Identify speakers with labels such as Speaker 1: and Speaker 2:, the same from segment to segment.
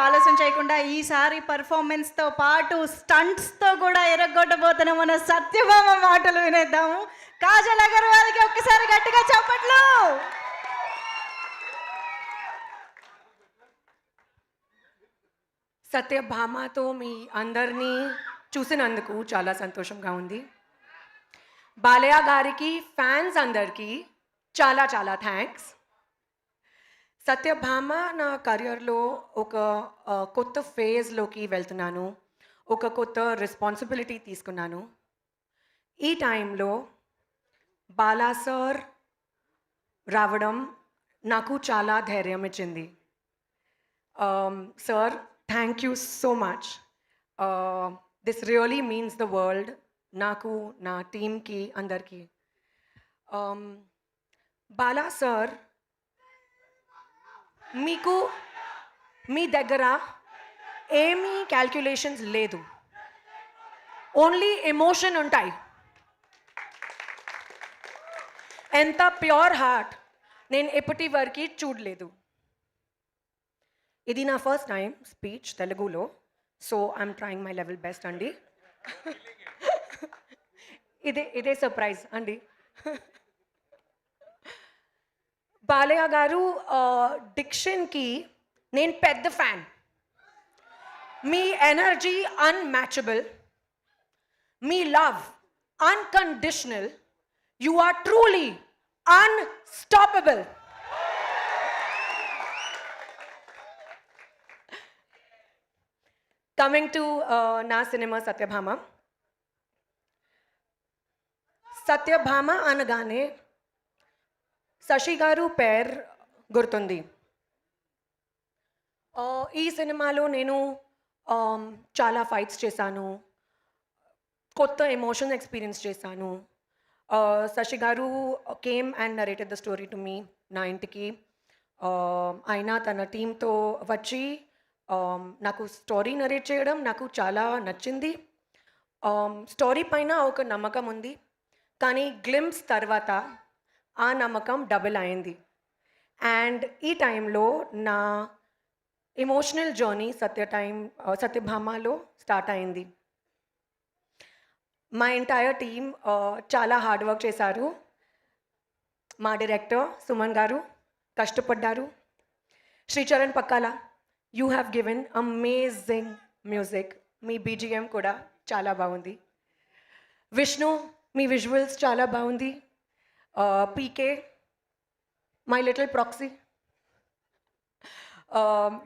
Speaker 1: ఆలస్యం చేయకుండా ఈసారి పర్ఫార్మెన్స్తో పాటు స్టంట్స్తో కూడా ఎరగొట్టబోతున్న మన సత్యభామ మాటలు వినేద్దాము. కాజల్ అగర్వాల్కి ఒక్కసారి గట్టిగా చప్పట్లు.
Speaker 2: సత్యభామతో మీ అందరినీ చూసినందుకు చాలా సంతోషంగా ఉంది. బాలయ్య గారికి ఫ్యాన్స్ అందరికీ చాలా చాలా థ్యాంక్స్. సత్యభామ నా కెరియర్లో ఒక కొత్త ఫేజ్లోకి వెళ్తున్నాను. ఒక కొత్త రెస్పాన్సిబిలిటీ తీసుకున్నాను. ఈ టైంలో బాలా సార్ రావడం నాకు చాలా ధైర్యం ఇచ్చింది. Sir, thank you so much. This really means the world నాకు, నా టీమ్కి, అందరికీ. బాలా సార్, మీకు మీ దగ్గర ఏమీ క్యాల్కులేషన్స్ లేదు, ఓన్లీ ఎమోషన్ ఉంటాయి. ఎంత ప్యూర్ హార్ట్ నేను ఎప్పటి వరకు చూడలేదు. ఇది నా ఫస్ట్ టైం స్పీచ్ తెలుగులో, so I'm trying my level best అండి. ఇదే సర్ప్రైజ్ అండి. బాలయ్య గారు డిక్షన్కి నేను పెద్ద ఫ్యాన్. మీ ఎనర్జీ అన్మ్యాచబుల్, మీ love unconditional, you are truly unstoppable. Coming to నా సినిమా సత్యభామ. సత్యభామ అనగానే శశి గారు పేరు గుర్తుంది. ఈ సినిమాలో నేను చాలా ఫైట్స్ చేశాను, కొత్త ఎమోషన్ ఎక్స్పీరియన్స్ చేశాను. Shashi garu came and narrated the story to me, నా ఇంటికి. ఆయన తన టీంతో వచ్చి నాకు స్టోరీ నరేట్ చేయడం నాకు చాలా నచ్చింది. స్టోరీ పైన ఒక నమ్మకం ఉంది, కానీ గ్లిమ్స్ తర్వాత ఆ నమ్మకం డబుల్ అయింది. అండ్ ఈ టైంలో నా ఎమోషనల్ జర్నీ సత్యభామలో స్టార్ట్ అయింది. మా ఎంటైర్ టీమ్ చాలా హార్డ్ వర్క్ చేశారు. మా డైరెక్టర్ సుమన్ గారు కష్టపడ్డారు. Sricharan Pakkala, you have given amazing music. Me BGM కూడా చాలా బాగుంది. విష్ణు, మీ విజువల్స్ చాలా బాగుంది. PK, my little proxy,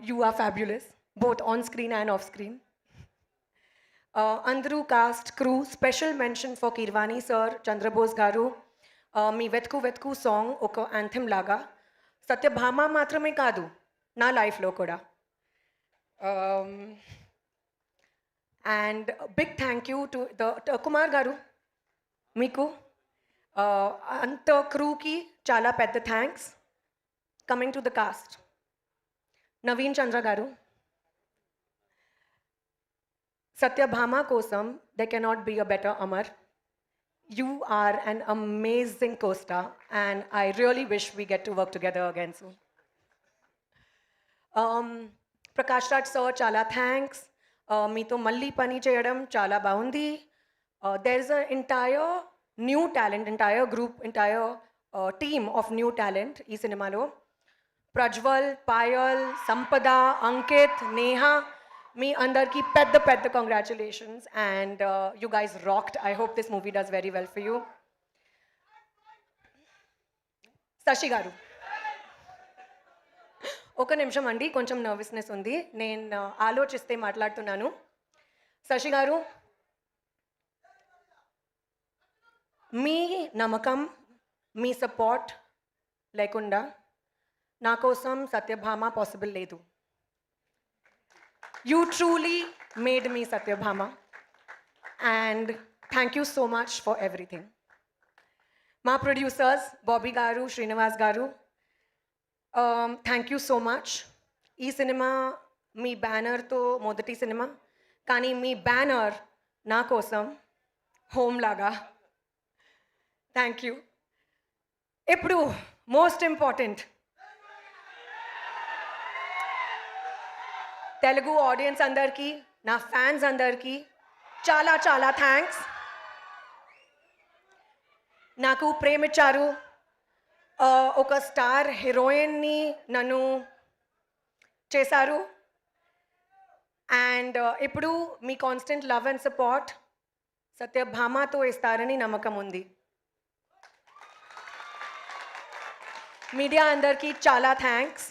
Speaker 2: you are fabulous, both on screen and off screen. Andru cast, crew, special mention for Kirwani sir, Chandrabose garu. మీ వెతుకు వెతుకు song ఒక anthem లాగా సత్యభామ మాత్రమే కాదు, నా లైఫ్లో కూడా. And big thank you to the Kumar garu, మీకు అంత క్రూకి చాలా పెద్ద thanks. Coming to the cast, Naveen Chandra garu, Satyabhama కోసం they cannot be a better Amar. You are an amazing costar and I really wish we get to work together again soon. Prakash Raj sir, చాలా thanks. మీతో మళ్ళీ పని చేయడం చాలా బాగుంది. There is a entire new talent, entire group, entire team of new talent ee cinemalo. Prajwal, Payal, Sampada, Ankit, Neha, me andarki pedda congratulations, and you guys rocked. I hope this movie does very well for you. Sashi garu, oka nimisham andi, koncham nervousness undi, nenu ఆలోచిస్తే మాట్లాడుతున్నాను. శశి గారు, మీ నమ్మకం, మీ support లేకుండా నా కోసం Satyabhama possible లేదు. You truly made me Satyabhama, and thank you so much for everything. మా producers Bobby గారు, శ్రీనివాస్ గారు, థ్యాంక్ యూ సో మచ్. ఈ సినిమా మీ బ్యానర్తో మొదటి సినిమా, కానీ మీ బ్యానర్ నా కోసం హోమ్ లాగా. Thank you. ఇప్పుడు మోస్ట్ ఇంపార్టెంట్, తెలుగు ఆడియన్స్ అందరికీ, నా ఫ్యాన్స్ అందరికీ చాలా చాలా థ్యాంక్స్. నాకు ప్రేమించారు, ఒక స్టార్ హీరోయిన్ని నన్ను చేశారు. అండ్ ఇప్పుడు మీ కాన్స్టెంట్ లవ్ అండ్ సపోర్ట్ సత్యభామతో ఇస్తారని నమ్మకం ఉంది. మీడియా అందరికీ చాలా thanks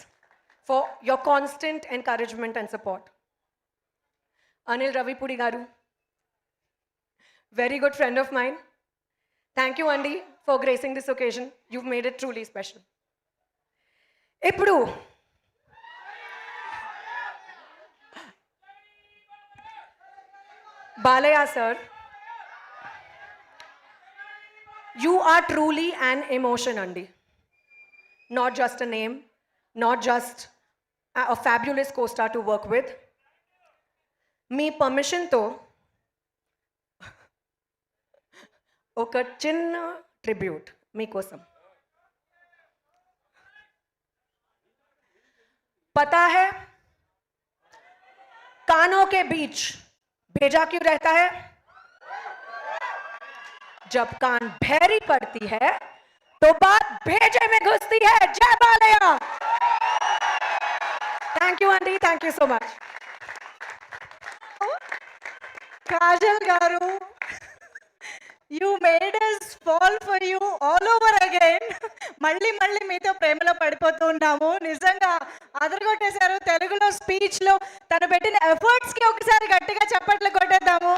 Speaker 2: for your constant encouragement and support. Anil Ravipudi garu, very good friend of mine. Thank you అండి for gracing this occasion. you've made it truly special. ఇప్పుడు Balayya sir, you are truly an emotion అండి. Not just a name, not just a fabulous co-star to work with. మీ పర్మిషన్తో ఒక చిన్న tribute మీకోసం. पता है कानों के बीच भेजा क्यों रहता है? जब कान भैरी पड़ती है तो बात भेजे में घुसती है. जय बालैया. थैंक यू अंडी, thank you so much.
Speaker 1: Kajal garu, you made us fall for you all over again. మళ్ళీ మళ్ళీ మీతో ప్రేమలో పడిపోతూ ఉన్నాము. నిజంగా అదరగొట్టేశారు. తెలుగులో స్పీచ్లో తను పెట్టిన ఎఫర్ట్స్కి ఒకసారి గట్టిగా చప్పట్లు కొట్టేద్దాము.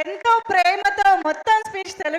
Speaker 1: ఎంతో ప్రేమతో మొత్తం స్పీచ్ తెలుగు